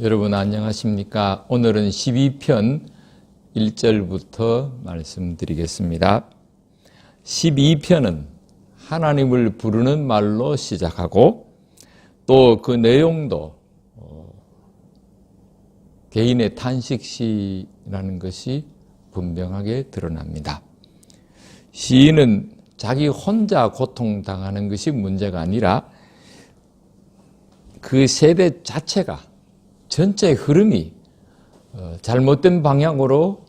여러분 안녕하십니까? 오늘은 12편 1절부터 말씀드리겠습니다. 12편은 하나님을 부르는 말로 시작하고 또 그 내용도 개인의 탄식시라는 것이 분명하게 드러납니다. 시인은 자기 혼자 고통당하는 것이 문제가 아니라 그 세대 자체가 전체 흐름이 잘못된 방향으로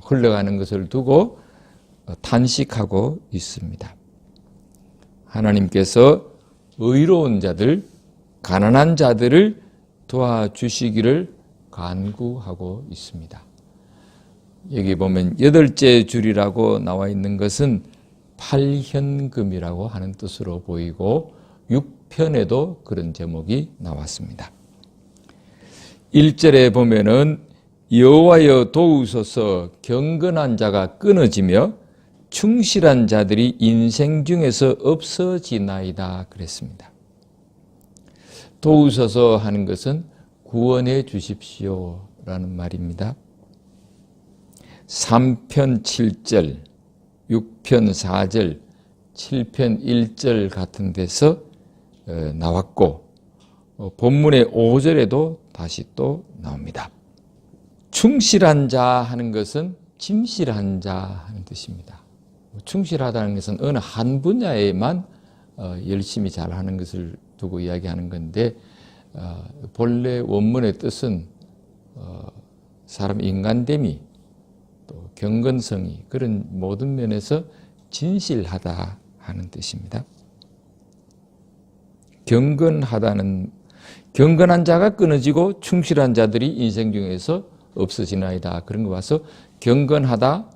흘러가는 것을 두고 탄식하고 있습니다. 하나님께서 의로운 자들, 가난한 자들을 도와주시기를 간구하고 있습니다. 여기 보면 8째 줄이라고 나와 있는 것은 팔현금이라고 하는 뜻으로 보이고 6편에도 그런 제목이 나왔습니다. 1절에 보면은 여호와여 도우소서 경건한 자가 끊어지며 충실한 자들이 인생 중에서 없어지나이다 그랬습니다. 도우소서 하는 것은 구원해 주십시오 라는 말입니다. 3편 7절, 6편 4절, 7편 1절 같은 데서 나왔고 본문의 5절에도 다시 또 나옵니다. 충실한 자 하는 것은 진실한 자 하는 뜻입니다. 충실하다는 것은 어느 한 분야에만 열심히 잘하는 것을 두고 이야기하는 건데 본래 원문의 뜻은 사람 인간됨이 또 경건성이 그런 모든 면에서 진실하다 하는 뜻입니다. 경건한 자가 끊어지고 충실한 자들이 인생 중에서 없어지나이다. 그런 거 봐서 경건하다,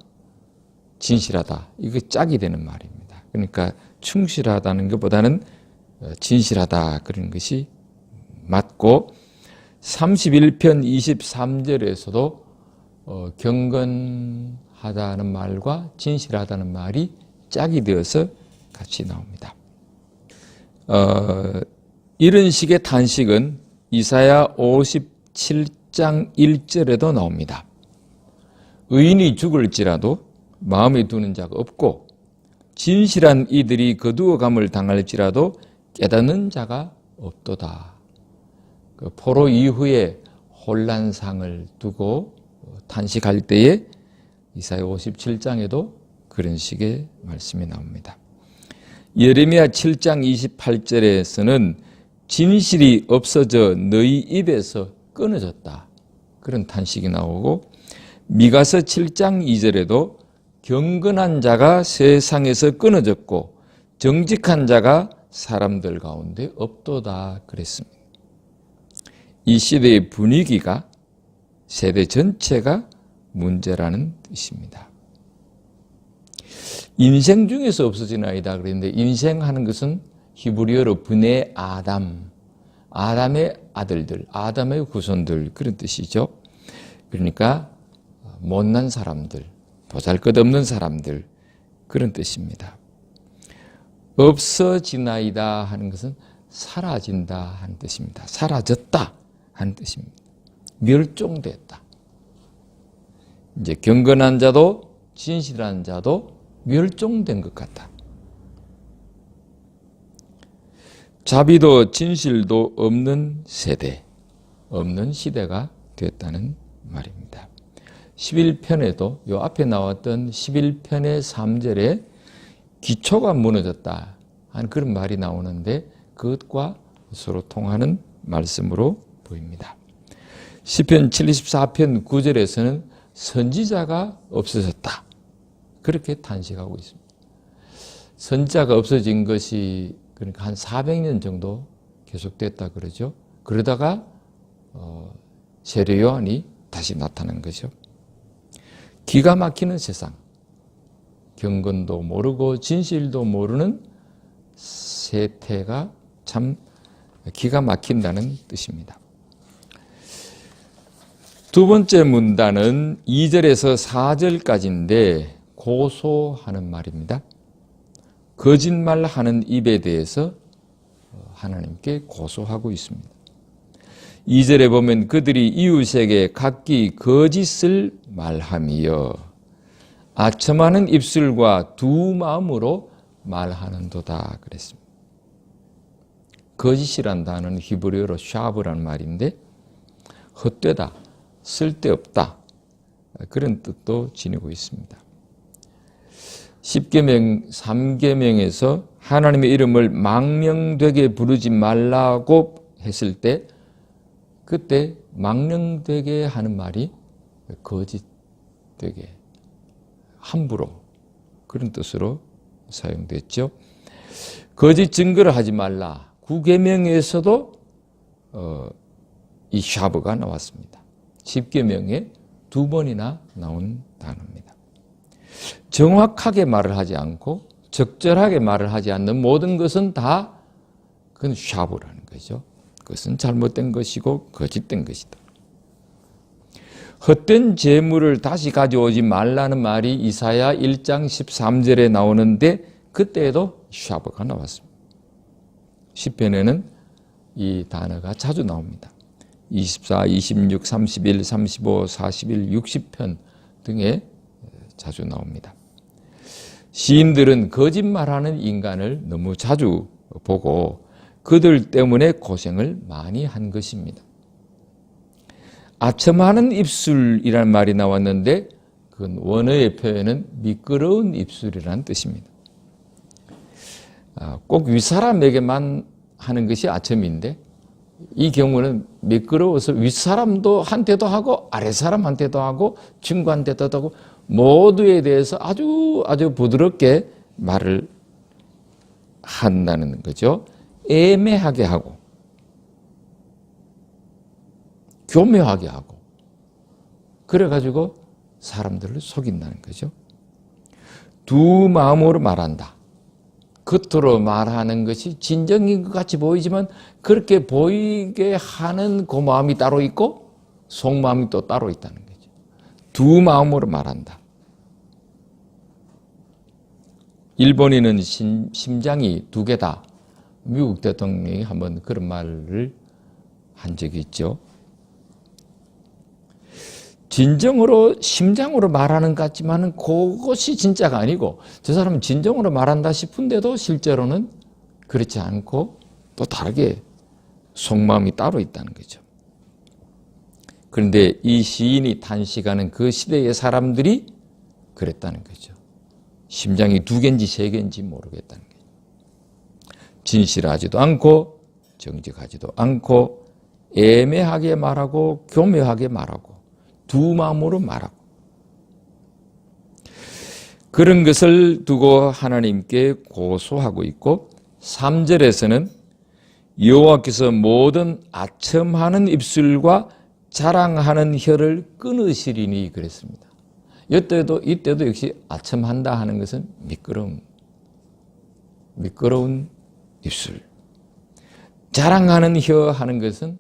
진실하다 이거 짝이 되는 말입니다. 그러니까 충실하다는 것보다는 진실하다 그런 것이 맞고 31편 23절에서도 경건하다는 말과 진실하다는 말이 짝이 되어서 같이 나옵니다. 이런 식의 탄식은 이사야 57장 1절에도 나옵니다. 의인이 죽을지라도 마음에 두는 자가 없고 진실한 이들이 거두어감을 당할지라도 깨닫는 자가 없도다. 그 포로 이후에 혼란상을 두고 탄식할 때에 이사야 57장에도 그런 식의 말씀이 나옵니다. 예레미야 7장 28절에서는 진실이 없어져 너희 입에서 끊어졌다. 그런 탄식이 나오고 미가서 7장 2절에도 경건한 자가 세상에서 끊어졌고 정직한 자가 사람들 가운데 없도다 그랬습니다. 이 시대의 분위기가 세대 전체가 문제라는 뜻입니다. 인생 중에서 없어지나이다 그랬는데 인생하는 것은 히브리어로 브네 아담, 아담의 아들들, 아담의 후손들 그런 뜻이죠. 그러니까 못난 사람들, 보잘것없는 사람들 그런 뜻입니다. 없어지나이다 하는 것은 사라진다 하는 뜻입니다. 사라졌다 하는 뜻입니다. 멸종됐다. 이제 경건한 자도 진실한 자도 멸종된 것 같다. 자비도 진실도 없는 세대, 없는 시대가 됐다는 말입니다. 11편에도 요 앞에 나왔던 11편의 3절에 기초가 무너졌다 하는 그런 말이 나오는데 그것과 서로 통하는 말씀으로 보입니다. 시편 74편 9절에서는 선지자가 없어졌다. 그렇게 탄식하고 있습니다. 선지자가 없어진 것이 그러니까 한 400년 정도 계속됐다 그러죠. 그러다가 세례 요한이 다시 나타난 거죠. 기가 막히는 세상, 경건도 모르고 진실도 모르는 세태가 참 기가 막힌다는 뜻입니다. 두 번째 문단은 2절에서 4절까지인데 고소하는 말입니다. 거짓말하는 입에 대해서 하나님께 고소하고 있습니다. 2절에 보면 그들이 이웃에게 각기 거짓을 말하며 아첨하는 입술과 두 마음으로 말하는도다 그랬습니다. 거짓이란 단어는 히브리어로 샤브라는 말인데 헛되다, 쓸데없다 그런 뜻도 지니고 있습니다. 10계명 3계명에서 하나님의 이름을 망령되게 부르지 말라고 했을 때 그때 망령되게 하는 말이 거짓되게 함부로 그런 뜻으로 사용됐죠. 거짓 증거를 하지 말라. 9계명에서도 이 샤브가 나왔습니다. 10계명에 2번이나 나온 단어입니다. 정확하게 말을 하지 않고 적절하게 말을 하지 않는 모든 것은 다 그건 샤브라는 거죠. 그것은 잘못된 것이고 거짓된 것이다. 헛된 재물을 다시 가져오지 말라는 말이 이사야 1장 13절에 나오는데 그때에도 샤브가 나왔습니다. 시편에는 이 단어가 자주 나옵니다. 24, 26, 31, 35, 41, 60편 등에 자주 나옵니다. 시인들은 거짓말하는 인간을 너무 자주 보고 그들 때문에 고생을 많이 한 것입니다. 아첨하는 입술이라는 말이 나왔는데 그건 원어의 표현은 미끄러운 입술이라는 뜻입니다. 꼭 윗사람에게만 하는 것이 아첨인데 이 경우는 미끄러워서 윗사람도 한테도 하고 아랫사람한테도 하고 친구한테도 하고 모두에 대해서 아주 부드럽게 말을 한다는 거죠. 애매하게 하고 교묘하게 하고 그래가지고 사람들을 속인다는 거죠. 두 마음으로 말한다. 겉으로 말하는 것이 진정인 것 같이 보이지만 그렇게 보이게 하는 그 마음이 따로 있고 속마음이 또 따로 있다는 거죠. 두 마음으로 말한다. 일본인은 심장이 두 개다. 미국 대통령이 한번 그런 말을 한 적이 있죠. 진정으로 심장으로 말하는 것 같지만 그것이 진짜가 아니고 저 사람은 진정으로 말한다 싶은데도 실제로는 그렇지 않고 또 다르게 속마음이 따로 있다는 거죠. 그런데 이 시인이 탄식하는 그 시대의 사람들이 그랬다는 거죠. 심장이 두 개인지 세 개인지 모르겠다는 거죠. 진실하지도 않고 정직하지도 않고 애매하게 말하고 교묘하게 말하고 두 마음으로 말하고 그런 것을 두고 하나님께 고소하고 있고 3절에서는 여호와께서 모든 아첨하는 입술과 자랑하는 혀를 끊으시리니 그랬습니다. 이때도 역시 아첨한다 하는 것은 미끄러운 입술. 자랑하는 혀 하는 것은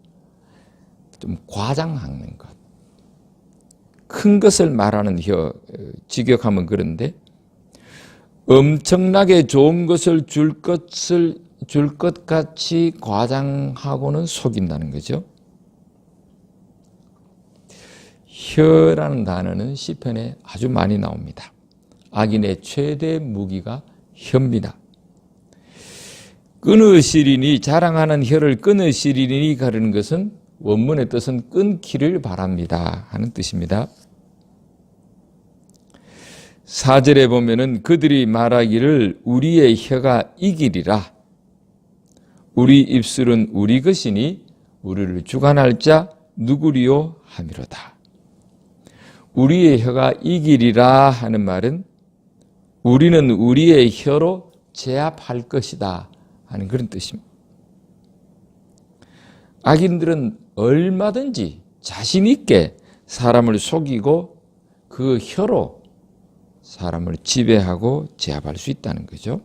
좀 과장하는 것. 큰 것을 말하는 혀, 직역하면 그런데 엄청나게 좋은 것을 줄 것 같이 과장하고는 속인다는 거죠. 혀라는 단어는 시편에 아주 많이 나옵니다. 악인의 최대 무기가 혀입니다. 끊으시리니 자랑하는 혀를 끊으시리니 가르는 것은 원문의 뜻은 끊기를 바랍니다 하는 뜻입니다. 4절에 보면은 그들이 말하기를 우리의 혀가 이기리라. 우리 입술은 우리 것이니 우리를 주관할 자 누구리요 하미로다. 우리의 혀가 이기리라 하는 말은 우리는 우리의 혀로 제압할 것이다 하는 그런 뜻입니다. 악인들은 얼마든지 자신 있게 사람을 속이고 그 혀로 사람을 지배하고 제압할 수 있다는 거죠.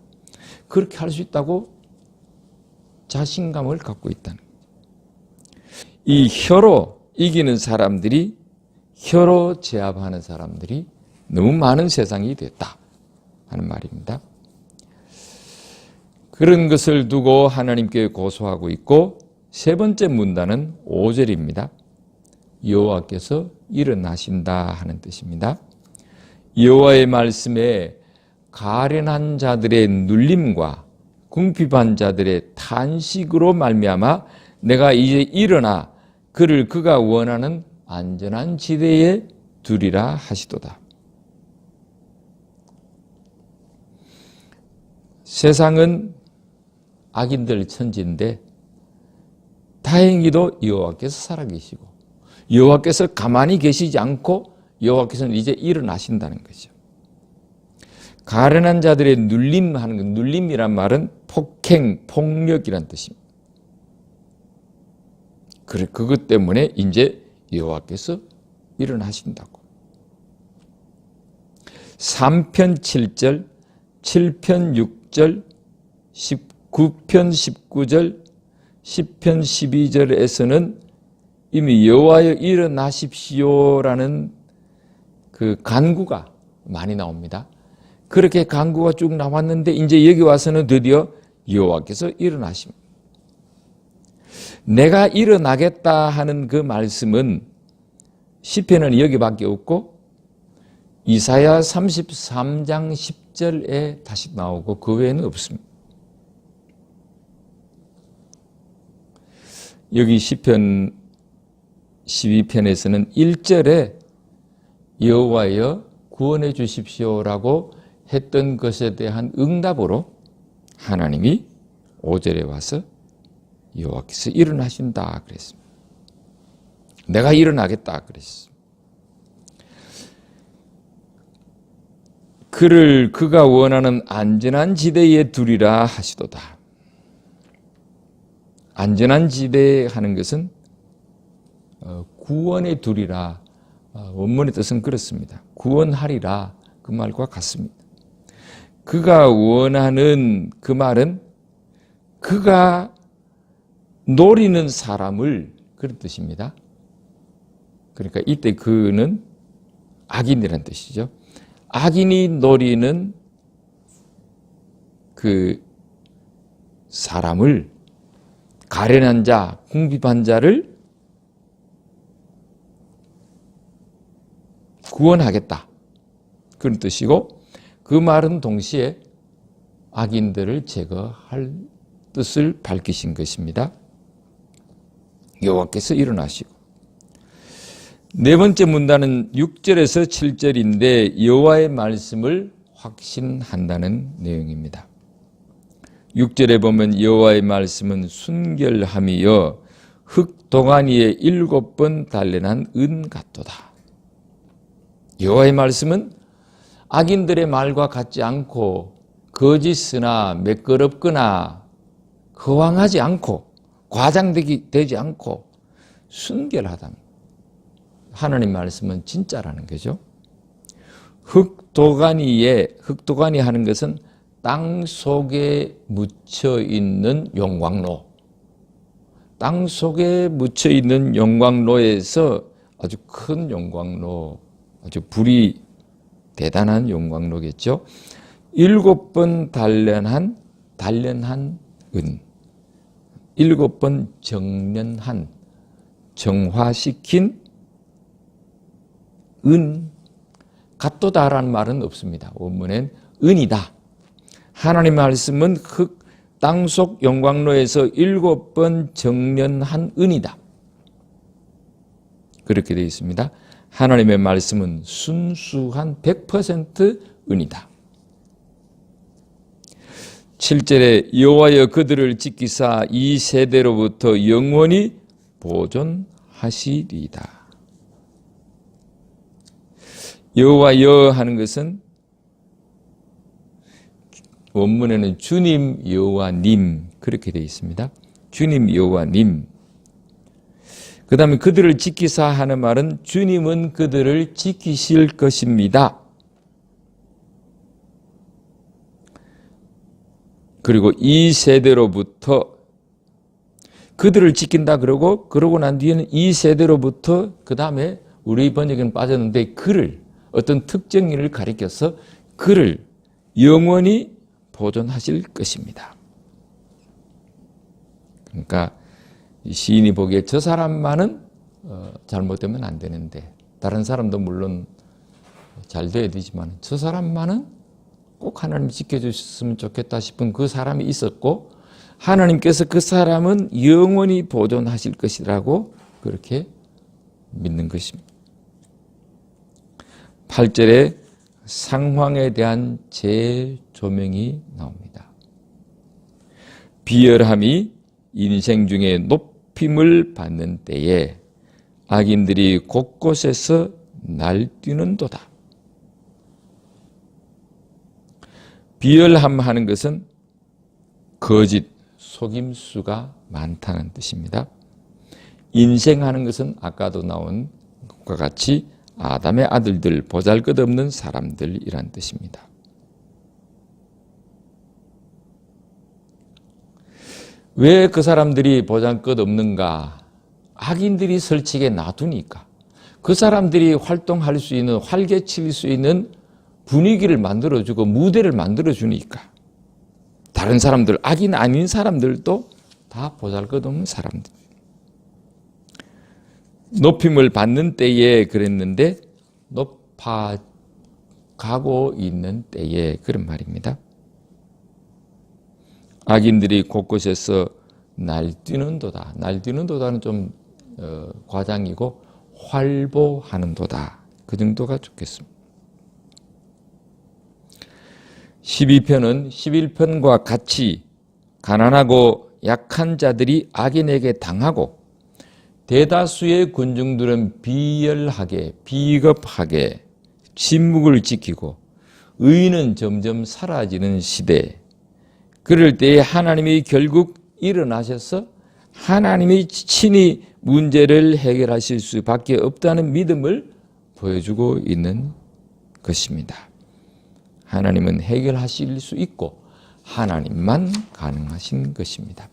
그렇게 할 수 있다고 자신감을 갖고 있다는 거죠. 이 혀로 이기는 사람들이 혀로 제압하는 사람들이 너무 많은 세상이 됐다 하는 말입니다. 그런 것을 두고 하나님께 고소하고 있고 세 번째 문단은 5절입니다. 여호와께서 일어나신다 하는 뜻입니다. 여호와의 말씀에 가련한 자들의 눌림과 궁핍한 자들의 탄식으로 말미암아 내가 이제 일어나 그를 그가 원하는 안전한 지대에 두리라 하시도다. 세상은 악인들 천지인데 다행히도 여호와께서 살아계시고 여호와께서 가만히 계시지 않고 여호와께서는 이제 일어나신다는 거죠. 가련한 자들의 눌림하는 것, 눌림이란 말은 폭행, 폭력이란 뜻입니다. 그것 때문에 이제 여호와께서 일어나신다고. 3편 7절, 7편 6절, 9편 19절, 10편 12절에서는 이미 여호와여 일어나십시오라는 그 간구가 많이 나옵니다. 그렇게 간구가 쭉 나왔는데 이제 여기 와서는 드디어 여호와께서 일어나십니다. 내가 일어나겠다 하는 그 말씀은 시편은 여기밖에 없고 이사야 33장 10절에 다시 나오고 그 외에는 없습니다. 여기 시편 12편에서는 1절에 여호와여 구원해 주십시오라고 했던 것에 대한 응답으로 하나님이 5절에 와서 여호와께서 일어나신다 그랬습니다. 내가 일어나겠다 그랬습니다. 그를 그가 원하는 안전한 지대에 두리라 하시도다. 안전한 지대에 하는 것은 구원에 두리라. 원문의 뜻은 그렇습니다. 구원하리라 그 말과 같습니다. 그가 원하는 그 말은 그가 노리는 사람을 그런 뜻입니다. 그러니까 이때 그는 악인이라는 뜻이죠. 악인이 노리는 그 사람을 가련한 자, 궁핍한 자를 구원하겠다. 그런 뜻이고 그 말은 동시에 악인들을 제거할 뜻을 밝히신 것입니다. 여호와께서 일어나시고 네 번째 문단은 6절에서 7절인데 여호와의 말씀을 확신한다는 내용입니다. 6절에 보면 여호와의 말씀은 순결함이여 흙 동안이에 7번 단련한 은 같도다. 여호와의 말씀은 악인들의 말과 같지 않고 거짓으나 매끄럽거나 허황하지 않고 과장되지 않고 순결하다. 하나님 말씀은 진짜라는 거죠. 흙도가니 하는 것은 땅 속에 묻혀 있는 용광로. 땅 속에 묻혀 있는 용광로에서 아주 큰 용광로, 아주 불이 대단한 용광로겠죠. 7번 단련한 은. 7번 정련한, 정화시킨 은. 같도다라는 말은 없습니다. 원문엔 은이다. 하나님 말씀은 땅속 용광로에서 7번 정련한 은이다. 그렇게 되어 있습니다. 하나님의 말씀은 순수한 100% 은이다. 7절에 여호와여 그들을 지키사 이 세대로부터 영원히 보존하시리이다. 여호와여 하는 것은 원문에는 주님 여호와님 그렇게 되어 있습니다. 주님 여호와님. 그 다음에 그들을 지키사 하는 말은 주님은 그들을 지키실 것입니다. 그리고 이 세대로부터 그들을 지킨다 그러고 난 뒤에는 이 세대로부터 그 다음에 우리 번역에는 빠졌는데 그를 어떤 특정인을 가리켜서 그를 영원히 보존하실 것입니다. 그러니까 시인이 보기에 저 사람만은 잘못되면 안 되는데 다른 사람도 물론 잘 돼야 되지만 저 사람만은 꼭 하나님이 지켜주셨으면 좋겠다 싶은 그 사람이 있었고 하나님께서 그 사람은 영원히 보존하실 것이라고 그렇게 믿는 것입니다. 8절에 상황에 대한 재조명이 나옵니다. 비열함이 인생 중에 높임을 받는 때에 악인들이 곳곳에서 날뛰는도다. 비열함 하는 것은 거짓, 속임수가 많다는 뜻입니다. 인생하는 것은 아까도 나온 것과 같이 아담의 아들들, 보잘것없는 사람들이란 뜻입니다. 왜 그 사람들이 보잘것없는가? 악인들이 설치게 놔두니까. 그 사람들이 활동할 수 있는, 활개칠 수 있는 분위기를 만들어주고 무대를 만들어주니까. 다른 사람들, 악인 아닌 사람들도 다 보잘것없는 사람들. 높임을 받는 때에 그랬는데 높아가고 있는 때에 그런 말입니다. 악인들이 곳곳에서 날뛰는도다. 날뛰는도다는 좀 과장이고 활보하는도다. 그 정도가 좋겠습니다. 12편은 11편과 같이 가난하고 약한 자들이 악인에게 당하고 대다수의 군중들은 비열하게, 비겁하게 침묵을 지키고 의는 점점 사라지는 시대. 그럴 때에 하나님이 결국 일어나셔서 하나님이 친히 문제를 해결하실 수밖에 없다는 믿음을 보여주고 있는 것입니다. 하나님은 해결하실 수 있고 하나님만 가능하신 것입니다.